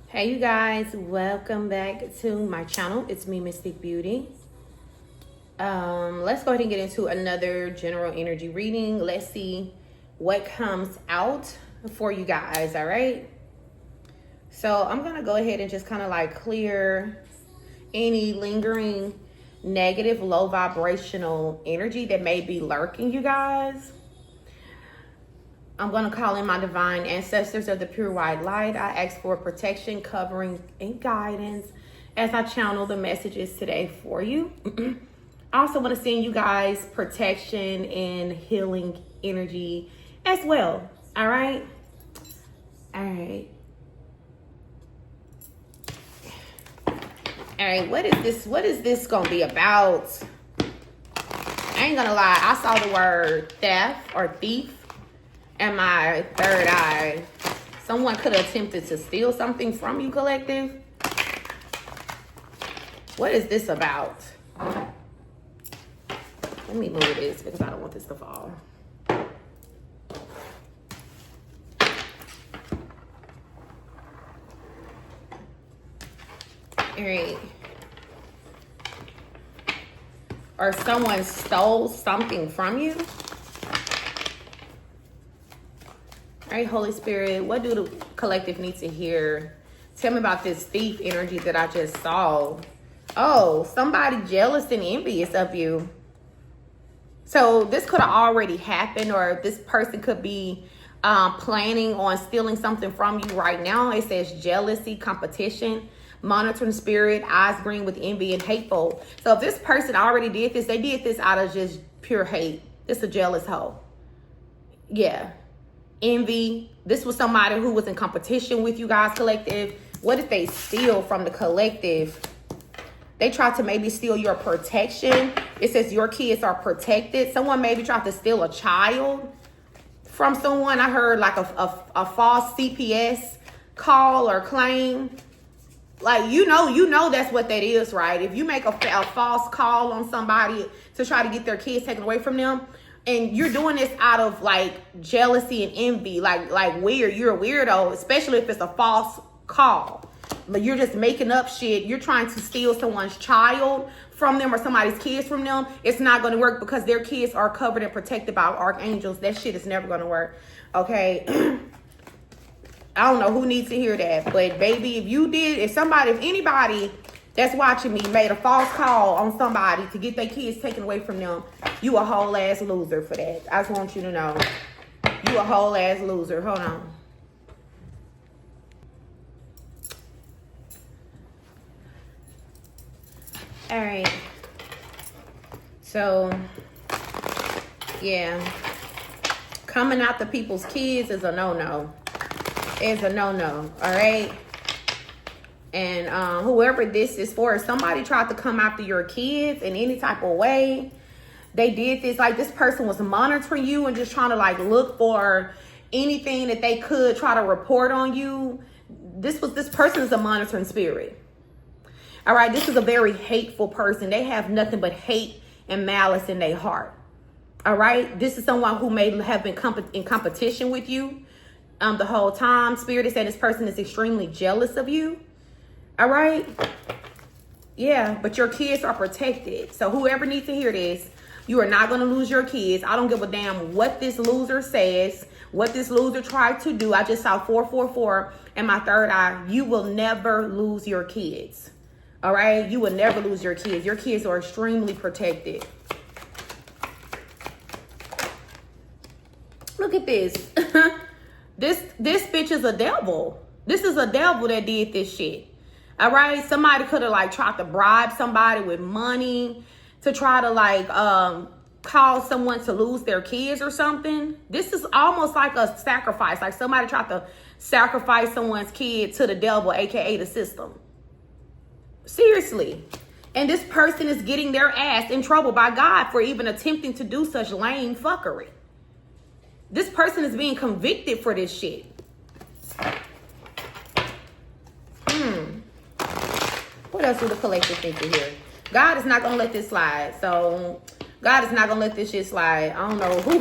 Hey you guys, welcome back to my channel. It's me, Mystic Beauty. Let's go ahead and get into another general energy reading. Let's see what comes out for you guys. All right, so I'm gonna go ahead and just kind of like clear any lingering negative, low vibrational energy that may be lurking, you guys. I'm going to call in my divine ancestors of the pure white light. I ask for protection, covering, and guidance as I channel the messages today for you. I also want to send you guys protection and healing energy as well. All right? All right. All right, what is this going to be about? I ain't going to lie. I saw the word theft or thief and my third eye. Someone could have attempted to steal something from you, collective. What is this about? Let me move this because I don't want this to fall. All right. Or someone stole something from you. All right, Holy Spirit, what do the collective need to hear? Tell me about this thief energy that I just saw. Oh, somebody jealous and envious of you. So this could have already happened, or this person could be planning on stealing something from you right now. It says jealousy, competition, monitoring spirit, eyes green with envy and hateful. So if this person already did this, they did this out of just pure hate. It's a jealous hoe. Yeah. Envy. This was somebody who was in competition with you guys, collective. What did they steal from the collective? They tried to maybe steal your protection. It says your kids are protected. Someone maybe tried to steal a child from someone. I heard like a false CPS call or claim. Like, you know that's what that is, right? If you make a false call on somebody to try to get their kids taken away from them, and you're doing this out of like jealousy and envy, like weird, you're a weirdo, especially if it's a false call. But you're just making up shit. You're trying to steal someone's child from them or somebody's kids from them. It's not going to work because their kids are covered and protected by archangels. That shit is never going to work. Okay. I don't know who needs to hear that, but baby, if anybody that's watching me made a false call on somebody to get their kids taken away from them, you a whole ass loser for that. I just want you to know. You a whole ass loser. Hold on. All right. So, yeah. Coming out to people's kids is a no-no. It's a no-no. All right? And whoever this is for, if somebody tried to come after your kids in any type of way, they did this, like this person was monitoring you and just trying to like look for anything that they could try to report on you. This person is a monitoring spirit. All right, this is a very hateful person. They have nothing but hate and malice in their heart. All right, this is someone who may have been in competition with you the whole time. Spirit is saying this person is extremely jealous of you. All right. Yeah, but your kids are protected. So whoever needs to hear this, you are not going to lose your kids. I don't give a damn what this loser says, what this loser tried to do. I just saw 444 in my third eye. You will never lose your kids. All right. You will never lose your kids. Your kids are extremely protected. Look at this. This bitch is a devil. This is a devil that did this shit. All right, somebody could have like tried to bribe somebody with money to try to like cause someone to lose their kids or something. This is almost like a sacrifice. Like somebody tried to sacrifice someone's kid to the devil, aka the system. Seriously. And this person is getting their ass in trouble by God for even attempting to do such lame fuckery. This person is being convicted for this shit. What else do the collective think to hear? God is not going to let this slide. So God is not going to let this shit slide. I don't know who.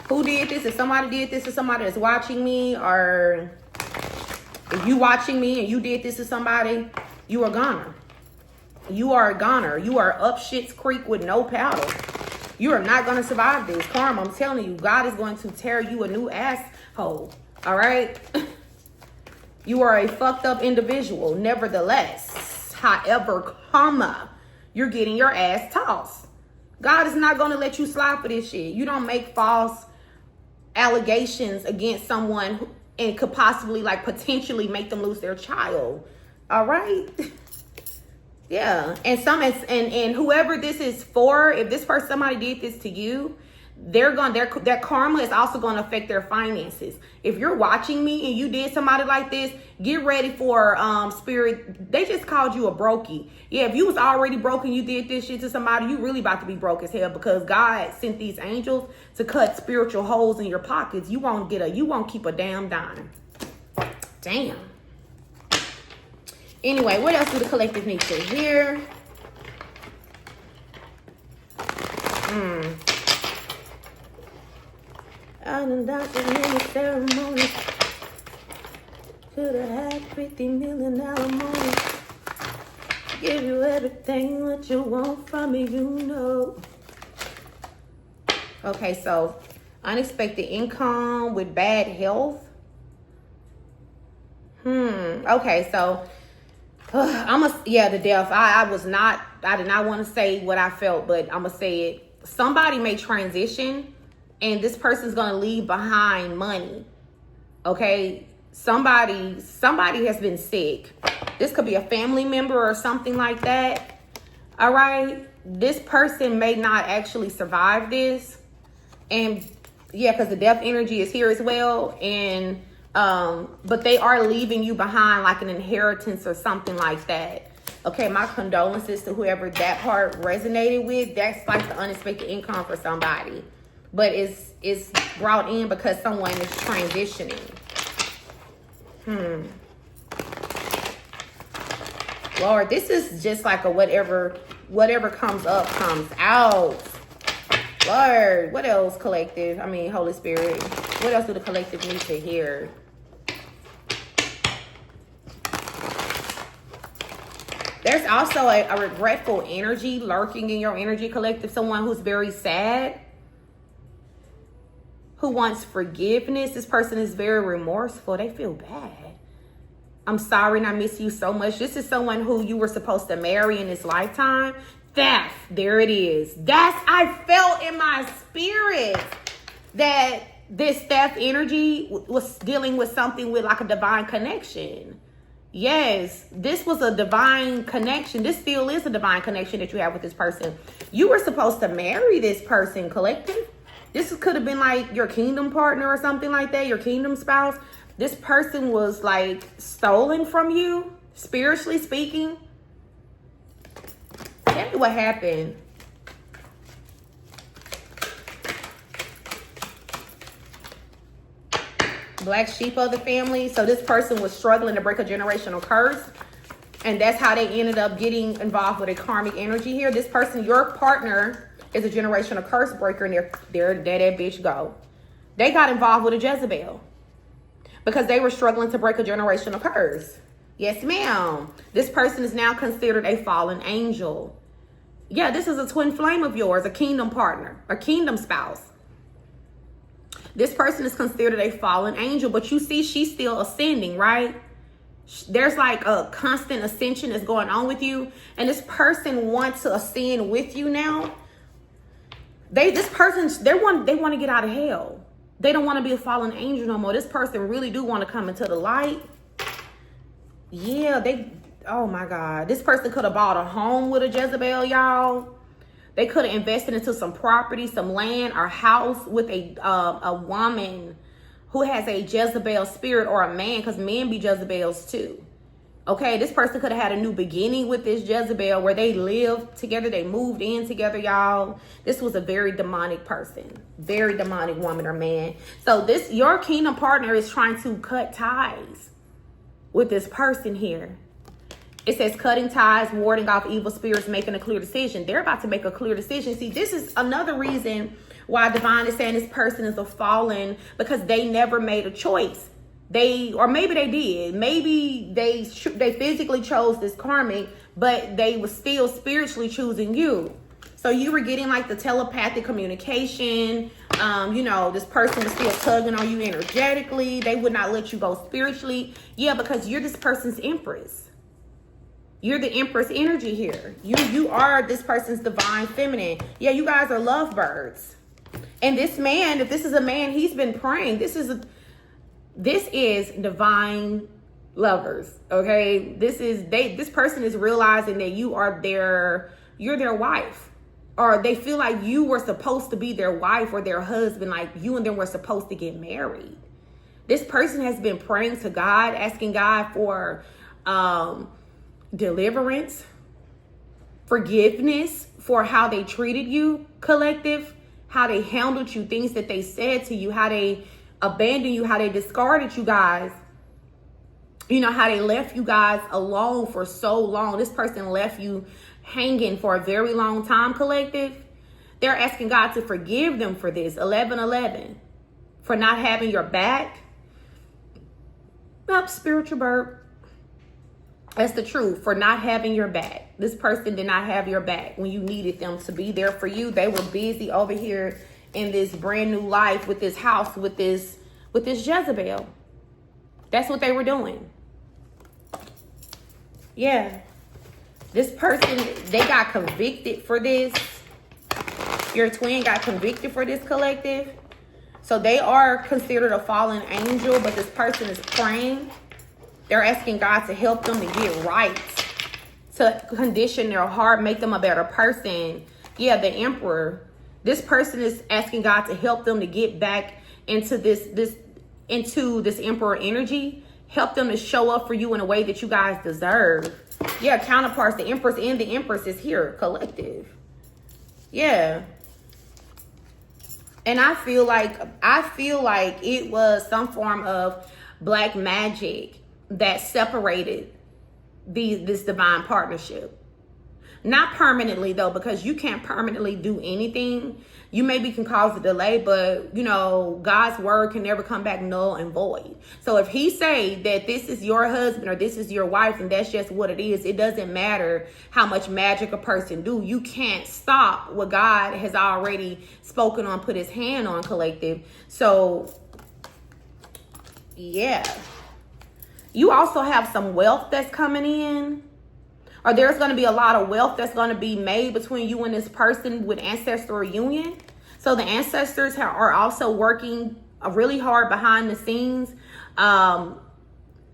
Who did this? If somebody did this to somebody that's watching me, or if you watching me and you did this to somebody, you are a goner. You are a goner. You are up shit's creek with no paddle. You are not going to survive this. Karma, I'm telling you, God is going to tear you a new asshole. All right? You are a fucked up individual. Nevertheless, however, karma, you're getting your ass tossed. God is not going to let you slide for this shit. You don't make false allegations against someone and could possibly, like, potentially make them lose their child. All right? Yeah. And whoever this is for, if this person, somebody did this to you, that karma is also going to affect their finances. If you're watching me and you did somebody like this, get ready for spirit. They just called you a brokey. Yeah, if you was already broken, you did this shit to somebody, you really about to be broke as hell, because God sent these angels to cut spiritual holes in your pockets. You won't keep a damn dime. Damn. Anyway, what else do the collective need to hear? I done danced in many ceremonies. Could've had $50 million money. Give you everything what you want from me, you know. Okay, so unexpected income with bad health. Okay, so the death. I did not want to say what I felt, but I'm gonna say it. Somebody may transition, and this person's gonna leave behind money. Okay, somebody has been sick. This could be a family member or something like that. All right, this person may not actually survive this, and yeah, because the death energy is here as well, and but they are leaving you behind like an inheritance or something like that. Okay, my condolences to whoever that part resonated with. That's like the unexpected income for somebody, but it's brought in because someone is transitioning. Lord, this is just like a whatever comes up comes out. Lord, what else, collective? I mean, Holy Spirit, what else do the collective need to hear? There's also a regretful energy lurking in your energy, collective. Someone who's very sad, who wants forgiveness. This person is very remorseful. They feel bad. I'm sorry and I miss you so much. This is someone who you were supposed to marry in this lifetime. Theft. There it is. I felt in my spirit that this theft energy was dealing with something with like a divine connection. Yes, this was a divine connection. This still is a divine connection that you have with this person. You were supposed to marry this person, collective. This could have been like your kingdom partner or something like that, your kingdom spouse. This person was like stolen from you, spiritually speaking. Tell me what happened. Black sheep of the family. So this person was struggling to break a generational curse, and that's how they ended up getting involved with a karmic energy here. This person, your partner, is a generational curse breaker, and they're that bitch go. They got involved with a Jezebel because they were struggling to break a generational curse. Yes, ma'am. This person is now considered a fallen angel. Yeah, this is a twin flame of yours, a kingdom partner, a kingdom spouse. This person is considered a fallen angel, but you see she's still ascending, right? There's like a constant ascension that's going on with you, and this person wants to ascend with you now. They want to get out of hell. They don't want to be a fallen angel no more. This person really do want to come into the light. Yeah, oh my God. This person could have bought a home with a Jezebel, y'all. They could have invested into some property, some land or house with a woman who has a Jezebel spirit, or a man, because men be Jezebels too. Okay, this person could have had a new beginning with this Jezebel where they lived together. They moved in together, y'all. This was a very demonic person, very demonic woman or man. So your kingdom partner is trying to cut ties with this person here. It says cutting ties, warding off evil spirits, making a clear decision. They're about to make a clear decision. See, this is another reason Why divine is saying this person is a fallen, because they never made a choice. Or maybe they did. Maybe they physically chose this karmic, but they were still spiritually choosing you. So you were getting like the telepathic communication. This person was still tugging on you energetically. They would not let you go spiritually. Yeah, because you're this person's empress. You're the empress energy here. You are this person's divine feminine. Yeah, you guys are lovebirds. And this man, if this is a man, he's been praying. This is divine lovers. Okay, this person is realizing that you're their wife. Or they feel like you were supposed to be their wife or their husband, like you and them were supposed to get married. This person has been praying to God, asking God for deliverance, forgiveness for how they treated you, collective, how they handled you, things that they said to you, how they abandoned you, how they discarded you guys. How they left you guys alone for so long. This person left you hanging for a very long time, collective. They're asking God to forgive them for this. 1111. For not having your back. Nope, spiritual bird. That's the truth. For not having your back. This person did not have your back when you needed them to be there for you. They were busy over here in this brand new life with this house, with this Jezebel. That's what they were doing. Yeah. This person, they got convicted for this. Your twin got convicted for this, collective. So they are considered a fallen angel, but this person is praying. They're asking God to help them to get right, to condition their heart, make them a better person. Yeah, the emperor. This person is asking God to help them to get back into this emperor energy. Help them to show up for you in a way that you guys deserve. Yeah, counterparts, the empress and the empress is here, collective. Yeah. And I feel like it was some form of black magic that separated this divine partnership. Not permanently though, because you can't permanently do anything. You maybe can cause a delay, but God's word can never come back null and void. So if he say that this is your husband or this is your wife, and that's just what it is, it doesn't matter how much magic a person do. You can't stop what God has already spoken on, put his hand on, collective. So yeah. You also have some wealth that's coming in. Or there's going to be a lot of wealth that's going to be made between you and this person with Ancestor union. So the ancestors are also working really hard behind the scenes,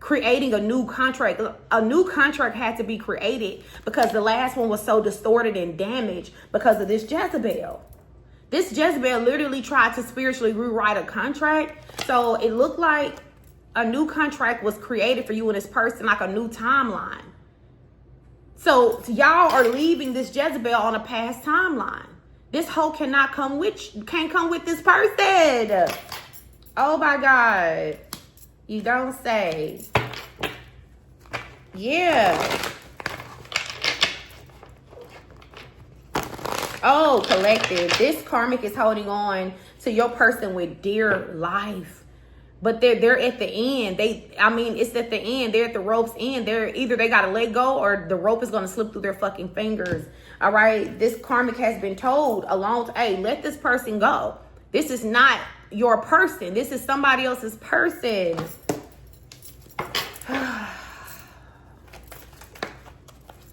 creating a new contract. A new contract had to be created because the last one was so distorted and damaged because of this Jezebel. This Jezebel literally tried to spiritually rewrite a contract. So it looked like a new contract was created for you and this person, like a new timeline. So y'all are leaving this Jezebel on a past timeline. This hoe can't come with this person. Oh my God. You don't say. Yeah. Oh, collective. This karmic is holding on to your person with dear life. But they're at the end. It's at the end. They're at the rope's end. Either they got to let go or the rope is going to slip through their fucking fingers. All right. This karmic has been told hey, let this person go. This is not your person. This is somebody else's person.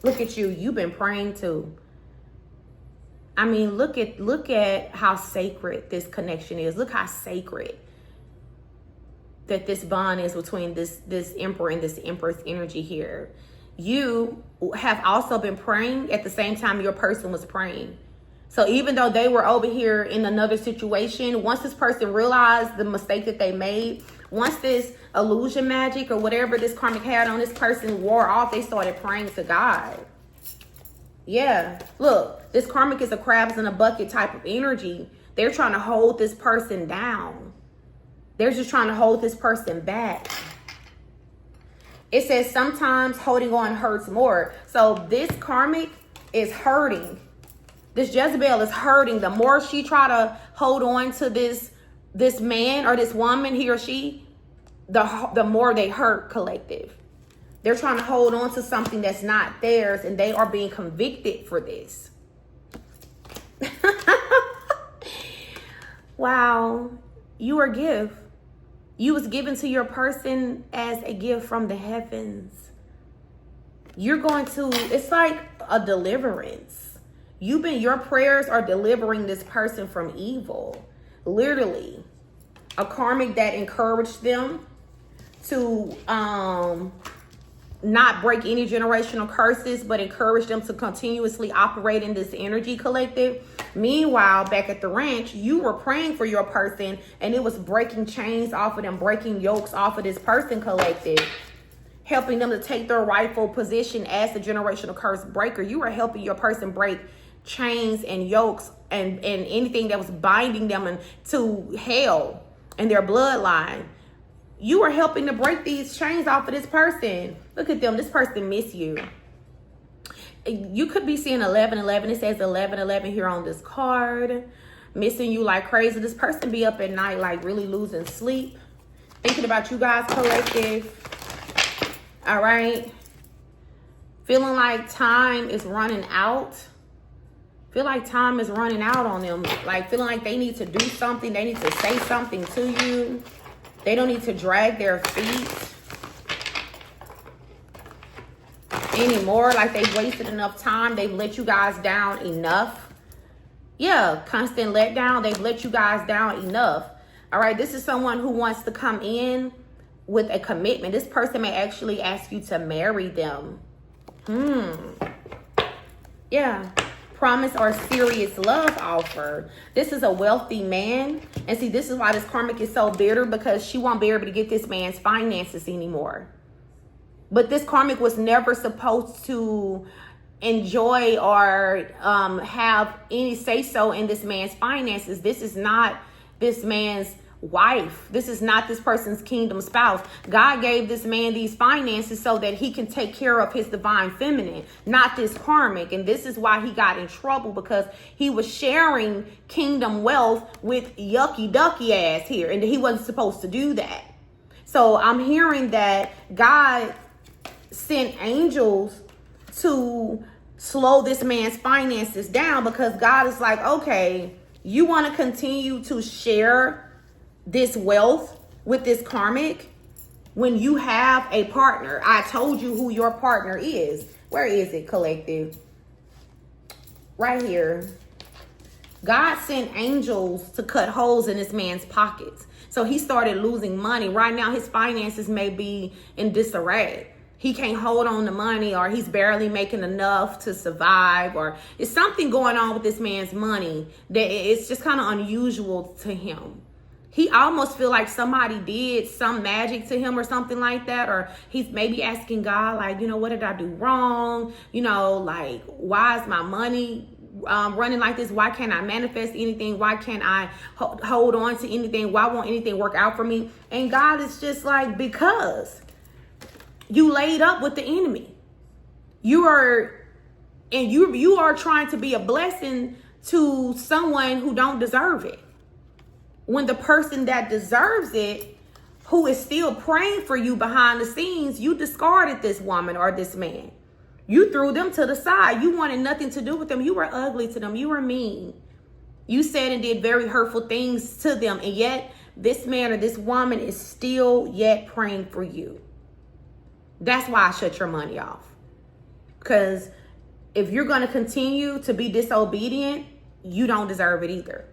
Look at you. You've been praying too. Look at how sacred this connection is. Look how sacred that this bond is between this emperor and this empress energy here. You have also been praying at the same time your person was praying. So even though they were over here in another situation, once this person realized the mistake that they made, once this illusion magic or whatever this karmic had on this person wore off, they started praying to God. Yeah, look, this karmic is a crabs in a bucket type of energy. They're trying to hold this person down. They're just trying to hold this person back. It says sometimes holding on hurts more. So this karmic is hurting. This Jezebel is hurting. The more she try to hold on to this man or this woman, he or she, the more they hurt, collective. They're trying to hold on to something that's not theirs, and they are being convicted for this. Wow. You are a gift. You was given to your person as a gift from the heavens. You're going to, it's like a deliverance. Your prayers are delivering this person from evil. Literally. A karmic that encouraged them to not break any generational curses, but encourage them to continuously operate in this energy, collective. Meanwhile, back at the ranch, you were praying for your person, and it was breaking chains off of them, breaking yokes off of this person, collective, helping them to take their rightful position as the generational curse breaker. You were helping your person break chains and yokes and anything that was binding them to hell and their bloodline. You are helping to break these chains off of this person. Look at them. This person miss you. You could be seeing 1111. It says 1111 here on this card. Missing you like crazy. This person be up at night like really losing sleep. Thinking about you guys, collective. All right. Feeling like time is running out. Feel like time is running out on them. Like feeling like they need to do something. They need to say something to you. They don't need to drag their feet anymore. Like they've wasted enough time. They've let you guys down enough. Yeah, constant letdown. They've let you guys down enough. All right, this is someone who wants to come in with a commitment. This person may actually ask you to marry them. Yeah. Promise or serious love offer. This is a wealthy man. And see, this is why this karmic is so bitter, because she won't be able to get this man's finances anymore. But this karmic was never supposed to enjoy or have any say-so in this man's finances. This is not this man's wife. This is not this person's kingdom spouse. God gave this man these finances so that he can take care of his divine feminine, not this karmic. And this is why he got in trouble, because he was sharing kingdom wealth with yucky ducky ass here, and he wasn't supposed to do that. So I'm hearing that God sent angels to slow this man's finances down, because God is like, okay, you want to continue to share this wealth with this karmic when you have a partner. I told you who your partner is. Where is it, collective? Right here. God sent angels to cut holes in this man's pockets. So he started losing money. Right now, his finances may be in disarray. He can't hold on to money, or he's barely making enough to survive, or it's something going on with this man's money that it's just kind of unusual to him. He almost feel like somebody did some magic to him or something like that. Or he's maybe asking God, like, you know, what did I do wrong? You know, like, why is my money running like this? Why can't I manifest anything? Why can't I hold on to anything? Why won't anything work out for me? And God is just like, because you laid up with the enemy. You are trying to be a blessing to someone who don't deserve it. When the person that deserves it, who is still praying for you behind the scenes, you discarded this woman or this man. You threw them to the side. You wanted nothing to do with them. You were ugly to them. You were mean. You said and did very hurtful things to them. And yet this man or this woman is still yet praying for you. That's why I shut your money off. Because if you're going to continue to be disobedient, you don't deserve it either.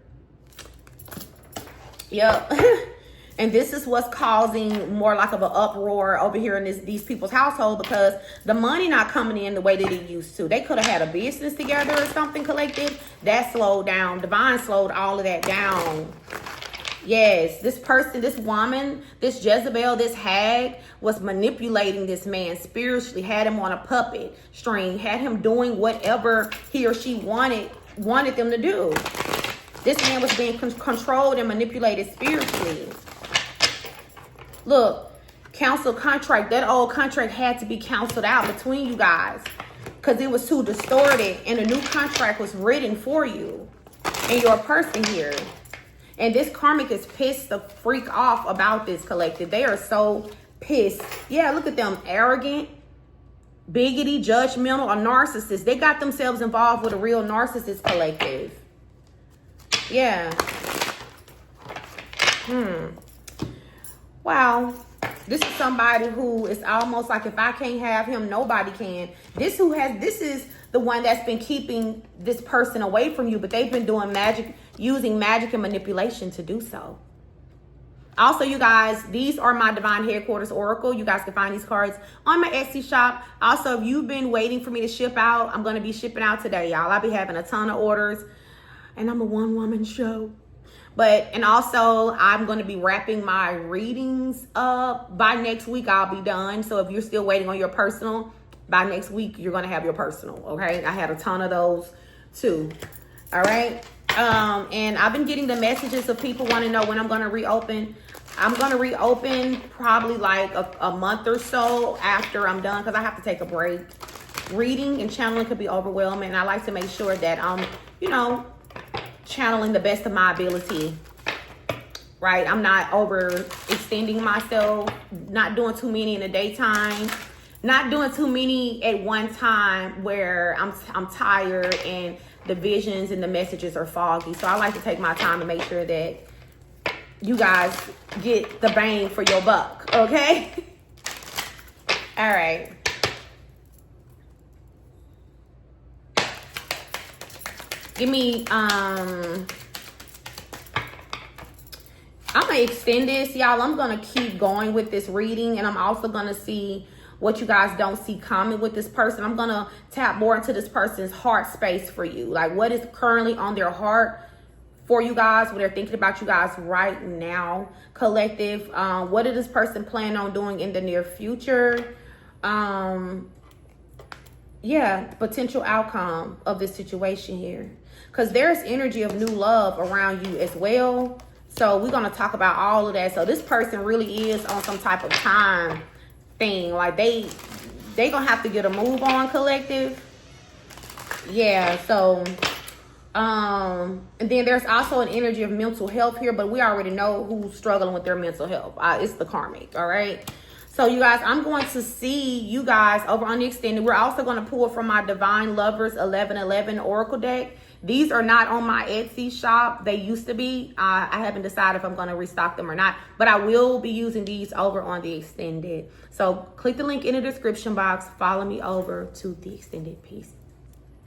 Yep. And this is what's causing more like of an uproar over here in these people's household, because the money not coming in the way that it used to. They could have had a business together or something, collective. That slowed down. Divine slowed all of that down. Yes, this person, this woman, this Jezebel, this hag was manipulating this man spiritually, had him on a puppet string, had him doing whatever he or she wanted them to do. This man was being controlled and manipulated spiritually. Look, counsel contract. That old contract had to be counseled out between you guys. because it was too distorted, and a new contract was written for you and your person here. And this karmic is pissed the freak off about this, collective. They are so pissed. Yeah, look at them. Arrogant, biggity, judgmental, a narcissist. They got themselves involved with a real narcissist, collective. Yeah. Wow. This is somebody who is almost like, if I can't have him, nobody can. This is the one that's been keeping this person away from you, but they've been doing magic, using magic and manipulation to do so. Also, you guys, these are my Divine Headquarters Oracle. You guys can find these cards on my Etsy shop. Also, if you've been waiting for me to ship out, I'm going to be shipping out today, y'all. I'll be having a ton of orders, and I'm a one-woman show. And also, I'm going to be wrapping my readings up. By next week, I'll be done. So if you're still waiting on your personal, by next week, you're going to have your personal, okay? I had a ton of those, too. All right? And I've been getting the messages of people want to know when I'm going to reopen. I'm going to reopen probably like a month or so after I'm done, because I have to take a break. Reading and channeling could be overwhelming, and I like to make sure that I'm, you know, channeling the best of my ability, right? I'm not overextending myself, not doing too many in the daytime, not doing too many at one time where I'm tired and the visions and the messages are foggy. So I like to take my time and make sure that you guys get the bang for your buck, okay? All right. Give me, I'm gonna extend this, y'all. I'm gonna keep going with this reading, and I'm also gonna see what you guys don't see coming with this person. I'm gonna tap more into this person's heart space for you. Like, what is currently on their heart for you guys, what they're thinking about you guys right now, collective. What is this person planning on doing in the near future? Yeah, potential outcome of this situation here. Because there's energy of new love around you as well. So we're going to talk about all of that. So this person really is on some type of time thing. Like they going to have to get a move on, collective. Yeah, so and then there's also an energy of mental health here, but we already know who's struggling with their mental health. It's the karmic, all right? So you guys, I'm going to see you guys over on the extended. We're also going to pull from my Divine Lovers 1111 Oracle deck. These are not on my Etsy shop. They used to be. I haven't decided if I'm going to restock them or not, but I will be using these over on the extended. So click the link in the description box. Follow me over to the extended piece.